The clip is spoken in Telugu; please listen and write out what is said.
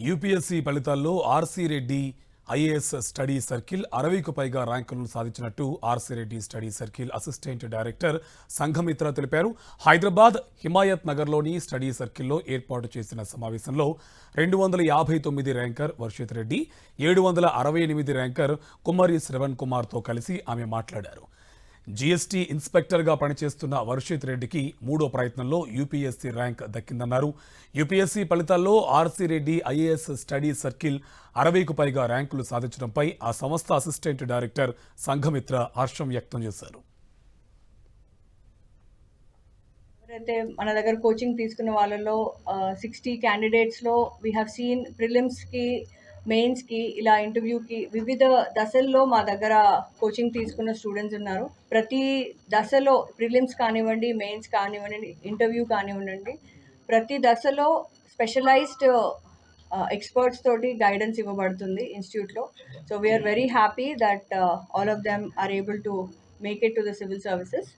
యూపీఎస్సీ ఫలితాల్లో RC Reddy IAS study circle 60కు పైగా ర్యాంకులను సాధించినట్టు RC Reddy study circle assistant director Sanghamitra తెలిపారు. హైదరాబాద్ హిమాయత్ నగర్లోని స్టడీ సర్కిల్లో ఏర్పాటు చేసిన సమావేశంలో 259 ర్యాంకర్ వర్షిత్ రెడ్డి, 768 ర్యాంకర్ కుమారి శ్రవణ్ కుమార్తో కలిసి ఆమె మాట్లాడారు. జీఎస్టీ ఇన్స్పెక్టర్గా పనిచేస్తున్న వర్షిత్ రెడ్డికి మూడో ప్రయత్నంలో యూపీఎస్సీ ర్యాంక్ దక్కిందన్నారు. యూపీఎస్సీ ఫలితాల్లో RC Reddy IAS study circle 60కు పైగా ర్యాంకులు సాధించడంపై ఆ సంస్థ అసిస్టెంట్ డైరెక్టర్ సంఘమిత్ర హర్షం వ్యక్తం చేశారు. ఎవరైతే మన దగ్గర కోచింగ్ తీసుకున్న వాళ్ళలో 60 క్యాండిడేట్స్లో వీ హ్యావ్ సీన్ ప్రిలిమ్స్కి, మెయిన్స్కి, ఇలా ఇంటర్వ్యూకి వివిధ దశల్లో మా దగ్గర కోచింగ్ తీసుకున్న స్టూడెంట్స్ ఉన్నారు. ప్రతి దశలో ప్రిలిమ్స్ కానివ్వండి, మెయిన్స్ కానివ్వండి, ఇంటర్వ్యూ కానివ్వండి, ప్రతి దశలో స్పెషలైజ్డ్ ఎక్స్పర్ట్స్ తోటి గైడెన్స్ ఇవ్వబడుతుంది ఇన్స్టిట్యూట్లో. So we are very happy that all of them are able to make it to the civil services.